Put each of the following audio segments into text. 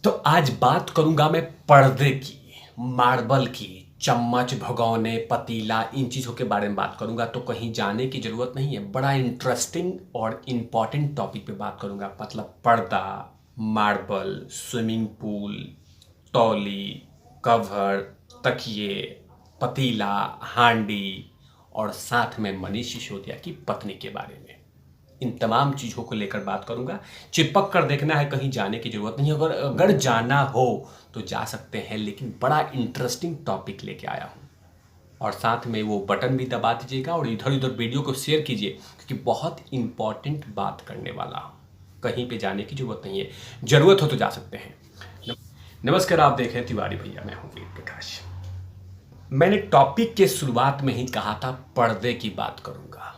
तो आज बात करूंगा मैं पर्दे की, मार्बल की, चम्मच, भगोने, पतीला, इन चीज़ों के बारे में बात करूंगा। तो कहीं जाने की ज़रूरत नहीं है, बड़ा इंटरेस्टिंग और इम्पॉर्टेंट टॉपिक पे बात करूंगा। मतलब पर्दा, मार्बल, स्विमिंग पूल, तौली, कवर, तकिए, पतीला, हांडी और साथ में मनीष सिसोदिया की पत्नी के बारे में। इन तमाम चीज़ों को लेकर बात करूंगा। चिपक कर देखना है, कहीं जाने की ज़रूरत नहीं है। अगर अगर जाना हो तो जा सकते हैं, लेकिन बड़ा इंटरेस्टिंग टॉपिक लेके आया हूँ। और साथ में वो बटन भी दबा दीजिएगा और इधर उधर वीडियो को शेयर कीजिए, क्योंकि बहुत इंपॉर्टेंट बात करने वाला हूँ। कहीं पे जाने की ज़रूरत नहीं है, ज़रूरत हो तो जा सकते हैं। नमस्कार, आप देख रहे हैं तिवारी भैया, मैं हूँ वीर प्रकाश। मैंने टॉपिक के शुरुआत में ही कहा था पर्दे की बात करूंगा।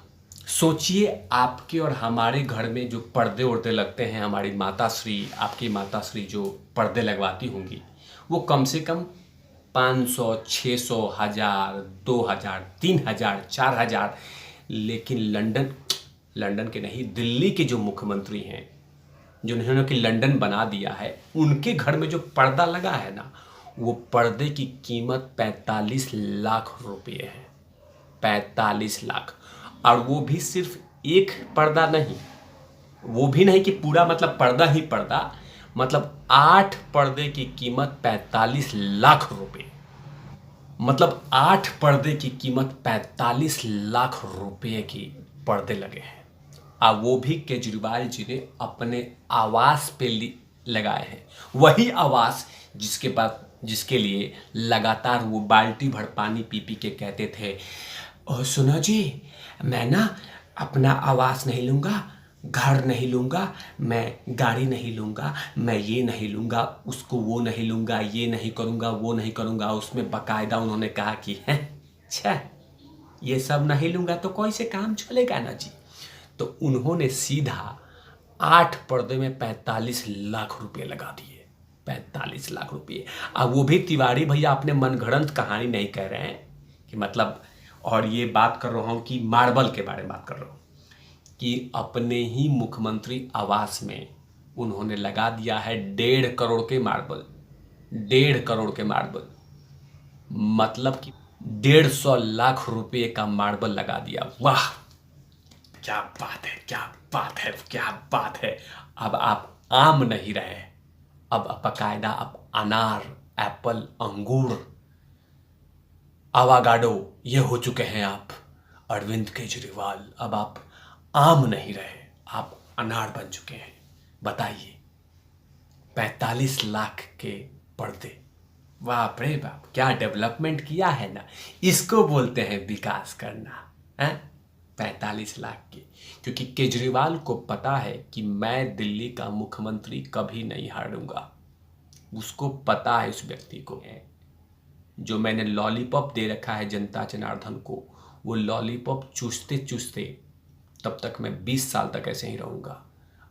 सोचिए, आपके और हमारे घर में जो पर्दे उर्दे लगते हैं, हमारी माताश्री, आपकी माताश्री जो पर्दे लगवाती होंगी, वो कम से कम 500, 600, 1000, 2000, 3000, 4000। लेकिन लंदन लंदन के नहीं, दिल्ली के जो मुख्यमंत्री हैं, जिन्होंने कि लंदन बना दिया है, उनके घर में जो पर्दा लगा है ना, वो पर्दे की कीमत 45 लाख रुपये है। 45 लाख। और वो भी सिर्फ एक पर्दा नहीं, वो भी नहीं कि पूरा मतलब पर्दा ही पर्दा, मतलब 8 पर्दे की कीमत 45 लाख रुपए। मतलब 8 पर्दे की कीमत 45 लाख रुपए की पर्दे लगे हैं। और वो भी केजरीवाल जी ने अपने आवास पे लगाए हैं। वही आवास जिसके लिए लगातार वो बाल्टी भर पानी पी पी के कहते थे, और सुनो जी, मैं ना अपना आवास नहीं लूँगा, घर नहीं लूँगा, मैं गाड़ी नहीं लूँगा, मैं ये नहीं लूँगा, उसको वो नहीं लूँगा, ये नहीं करूँगा, वो नहीं करूँगा। उसमें बाकायदा उन्होंने कहा कि हैं, छः, ये सब नहीं लूँगा तो कोई से काम चलेगा ना जी। तो उन्होंने सीधा 8 पर्दे में 45 लाख रुपए लगा दिए। 45 लाख रुपए। अब वो भी तिवारी भैया अपने मनगढ़ंत कहानी नहीं कह रहे हैं कि मतलब, और ये बात कर रहा हूँ कि मार्बल के बारे में बात कर रहा हूँ कि अपने ही मुख्यमंत्री आवास में उन्होंने लगा दिया है 1.5 करोड़ के मार्बल। 1.5 करोड़ के मार्बल, मतलब कि 150 लाख रुपए का मार्बल लगा दिया। वाह, क्या बात है, क्या बात है, क्या बात है। अब आप आम नहीं रहे, अब बाकायदा आप अनार, एप्पल, अंगूर, आवागाडो, ये हो चुके हैं आप, अरविंद केजरीवाल। अब आप आम नहीं रहे, आप अनार बन चुके हैं। बताइए, 45 लाख के पर्दे, बाप रे बाप, क्या डेवलपमेंट किया है ना। इसको बोलते हैं विकास करना है। 45 लाख के, क्योंकि केजरीवाल को पता है कि मैं दिल्ली का मुख्यमंत्री कभी नहीं हारूंगा। उसको पता है, उस व्यक्ति को है, जो मैंने लॉलीपॉप दे रखा है जनता जनार्दन को, वो लॉलीपॉप चूसते चूसते तब तक मैं 20 साल तक ऐसे ही रहूँगा।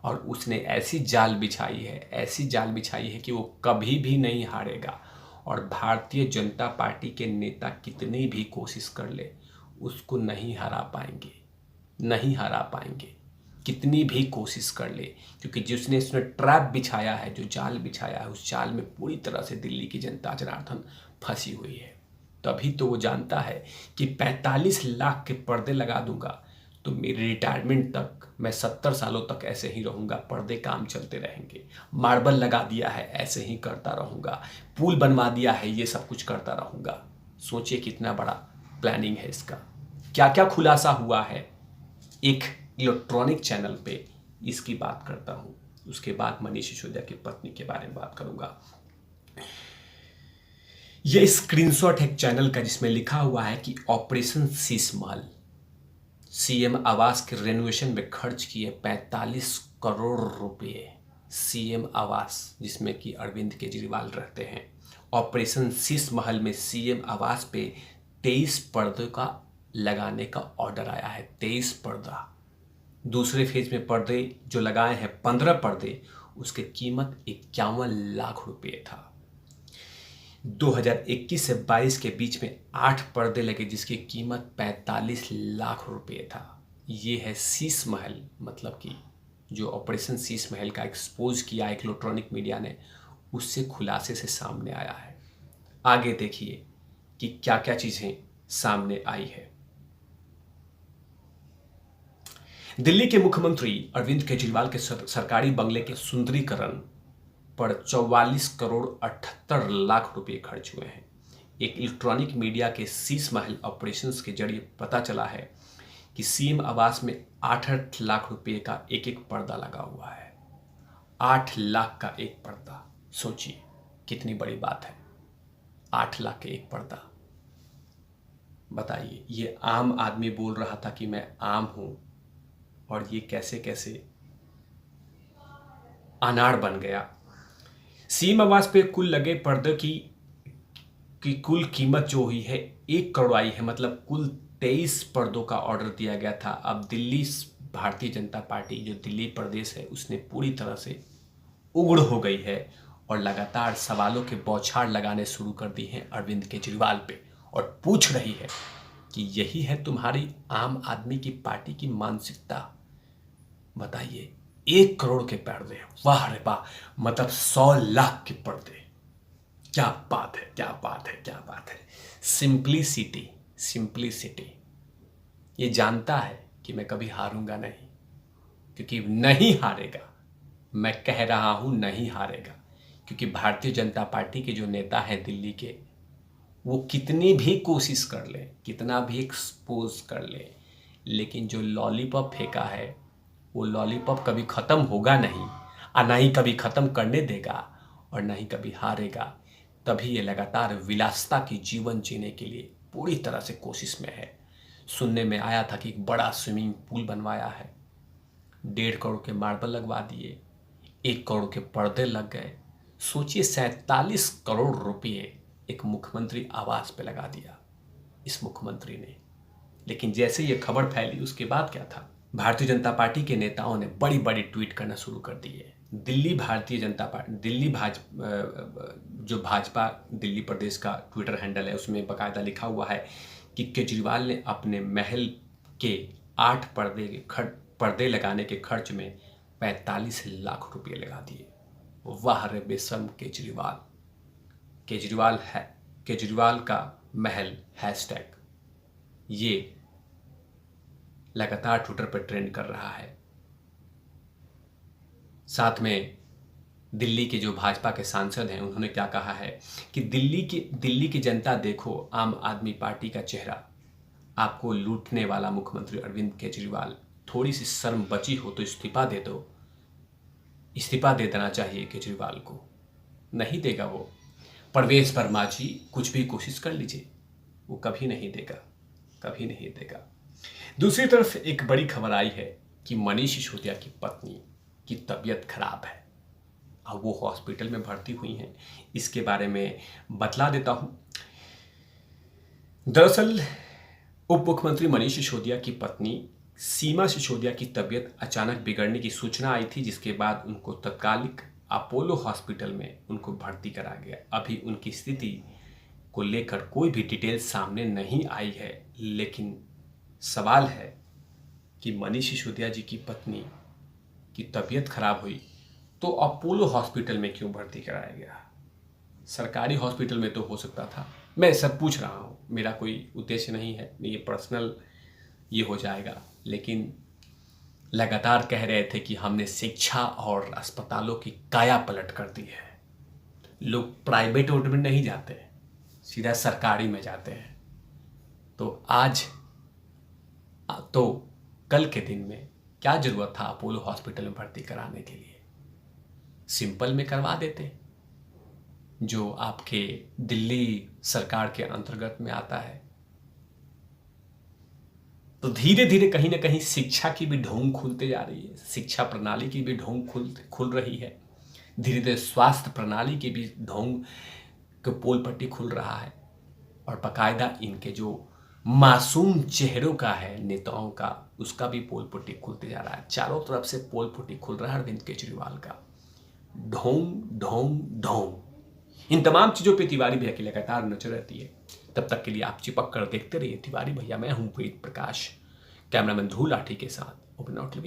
और उसने ऐसी जाल बिछाई है, ऐसी जाल बिछाई है कि वो कभी भी नहीं हारेगा। और भारतीय जनता पार्टी के नेता कितनी भी कोशिश कर ले, उसको नहीं हरा पाएंगे, नहीं हरा पाएंगे, कितनी भी कोशिश कर ले। क्योंकि जिसने इसने ट्रैप बिछाया है, जो जाल बिछाया है, उस जाल में पूरी तरह से दिल्ली की जनता जनार्दन फंसी हुई है। तभी तो वो जानता है कि 45 लाख के पर्दे लगा दूंगा तो मेरी रिटायरमेंट तक, मैं 70 सालों तक ऐसे ही रहूँगा, पर्दे काम चलते रहेंगे। मार्बल लगा दिया है, ऐसे ही करता रहूँगा। पुल बनवा दिया है, ये सब कुछ करता रहूँगा। सोचिए कितना बड़ा प्लानिंग है इसका। क्या क्या खुलासा हुआ है एक इलेक्ट्रॉनिक चैनल पे, इसकी बात करता हूँ। उसके बाद मनीष सिसोदिया की पत्नी के बारे में बात करूँगा। ये स्क्रीनशॉट है एक चैनल का, जिसमें लिखा हुआ है कि ऑपरेशन शीश महल, सीएम आवास के रेनोवेशन में खर्च किए 45 करोड़ रुपए। सीएम आवास, जिसमें कि अरविंद केजरीवाल रहते हैं, ऑपरेशन शीश महल में सीएम आवास पे 23 पर्दों का लगाने का ऑर्डर आया है। 23 पर्दा। दूसरे फेज में पर्दे जो लगाए हैं 15 पर्दे, उसकी कीमत 51 लाख रुपए था। 2021 से 22 के बीच में 8 पर्दे लगे, जिसकी कीमत 45 लाख रुपए था। ये है शीश महल, मतलब कि जो ऑपरेशन शीश महल का एक्सपोज किया एक इलेक्ट्रॉनिक मीडिया ने, उससे खुलासे से सामने आया है। आगे देखिए कि क्या क्या चीजें सामने आई है। दिल्ली के मुख्यमंत्री अरविंद केजरीवाल के सरकारी बंगले के सुंदरीकरण पर 44 करोड़ 78 लाख रुपए खर्च हुए हैं। एक इलेक्ट्रॉनिक मीडिया के शीश महल ऑपरेशंस के जरिए पता चला है कि सीएम आवास में 8 लाख रुपए का एक एक पर्दा लगा हुआ है। 8 लाख का एक पर्दा, सोचिए कितनी बड़ी बात है। 8 लाख के एक पर्दा, बताइए। ये आम आदमी बोल रहा था कि मैं आम हूं, और ये कैसे कैसे अनाड़ बन गया। सीएम आवास पे कुल लगे पर्दे की कुल कीमत जो हुई है 1 करोड़ आई है। मतलब कुल 23 पर्दों का ऑर्डर दिया गया था। अब दिल्ली भारतीय जनता पार्टी जो दिल्ली प्रदेश है उसने पूरी तरह से उग्र हो गई है और लगातार सवालों के बौछार लगाने शुरू कर दी हैं अरविंद केजरीवाल पे, और पूछ रही है कि यही है तुम्हारी आम आदमी की पार्टी की मानसिकता। बताइए, 1 करोड़ के पर्दे, वाह रे वाह, मतलब 100 लाख के पर्दे। क्या बात है, क्या बात है, क्या बात है। Simplicity, simplicity. ये जानता है कि मैं कभी हारूंगा नहीं, क्योंकि नहीं हारेगा। मैं कह रहा हूं नहीं हारेगा, क्योंकि भारतीय जनता पार्टी के जो नेता हैं दिल्ली के, वो कितनी भी कोशिश कर ले, कितना भी एक्सपोज कर ले, लेकिन जो लॉलीपॉप फेंका है वो लॉलीपॉप कभी खत्म होगा नहीं, और ना ही कभी खत्म करने देगा, और ना ही कभी हारेगा। तभी ये लगातार विलासिता की जीवन जीने के लिए पूरी तरह से कोशिश में है। सुनने में आया था कि एक बड़ा स्विमिंग पूल बनवाया है, 1.5 करोड़ के मार्बल लगवा दिए, 1 करोड़ के पर्दे लग गए। सोचिए, 47 करोड़ रुपये एक मुख्यमंत्री आवास पे लगा दिया इस मुख्यमंत्री ने। लेकिन जैसे ये खबर फैली उसके बाद क्या था, भारतीय जनता पार्टी के नेताओं ने बड़ी बड़ी ट्वीट करना शुरू कर दिए। दिल्ली भारतीय जनता पार्टी, जो भाजपा दिल्ली प्रदेश का ट्विटर हैंडल है, उसमें बाकायदा लिखा हुआ है कि केजरीवाल ने अपने महल के 8 पर्दे लगाने के खर्च में 45 लाख रुपये लगा दिए। वाह रे बेशर्म केजरीवाल। केजरीवाल का महल हैशटैग ये लगातार ट्विटर पर ट्रेंड कर रहा है। साथ में दिल्ली के जो भाजपा के सांसद हैं उन्होंने क्या कहा है कि दिल्ली की जनता देखो आम आदमी पार्टी का चेहरा। आपको लूटने वाला मुख्यमंत्री अरविंद केजरीवाल, थोड़ी सी शर्म बची हो तो इस्तीफा दे दो। इस्तीफा दे देना चाहिए केजरीवाल को। नहीं देगा वो। परवेश वर्मा जी कुछ भी कोशिश कर लीजिए, वो कभी नहीं देगा, कभी नहीं देगा। दूसरी तरफ एक बड़ी खबर आई है कि मनीष सिसोदिया की पत्नी की तबीयत खराब है, अब वो हॉस्पिटल में भर्ती हुई हैं। इसके बारे में बतला देता हूं। दरअसल उप मुख्यमंत्री मनीष सिसोदिया की पत्नी सीमा सिसोदिया की तबीयत अचानक बिगड़ने की सूचना आई थी, जिसके बाद उनको तत्कालिक अपोलो हॉस्पिटल में उनको भर्ती करा गया। अभी उनकी स्थिति को लेकर कोई भी डिटेल सामने नहीं आई है, लेकिन सवाल है कि मनीष सिसोदिया जी की पत्नी की तबीयत खराब हुई तो अपोलो हॉस्पिटल में क्यों भर्ती कराया गया? सरकारी हॉस्पिटल में तो हो सकता था। मैं सब पूछ रहा हूँ, मेरा कोई उद्देश्य नहीं है, ये पर्सनल ये हो जाएगा। लेकिन लगातार कह रहे थे कि हमने शिक्षा और अस्पतालों की काया पलट कर दी है। लोग प्राइवेट में नहीं जाते, सीधा सरकारी में जाते हैं। तो आज तो कल के दिन में क्या जरूरत था अपोलो हॉस्पिटल में भर्ती कराने के लिए? सिंपल में करवा देते, जो आपके दिल्ली सरकार के अंतर्गत में आता है। तो धीरे धीरे कहीं ना कहीं शिक्षा की भी ढोंग खुलते जा रही है, शिक्षा प्रणाली की भी ढोंग खुल रही है। धीरे धीरे स्वास्थ्य प्रणाली की भी ढोंग के पोल पट्टी खुल रहा है, और बाकायदा इनके जो मासूम चेहरों का है नेताओं का, उसका भी पोल पट्टी खुलते जा रहा है। चारों तरफ से पोल पट्टी खुल रहा है अरविंद केजरीवाल का। ढोंग ढोंग ढोंग। इन तमाम चीजों पे तिवारी भैया की लगातार नजर रहती है। तब तक के लिए आप चिपक कर देखते रहिए तिवारी भैया। मैं हूं वेद प्रकाश, कैमरामैन ध्रुव लाठी के साथ ओपन आउट टीवी।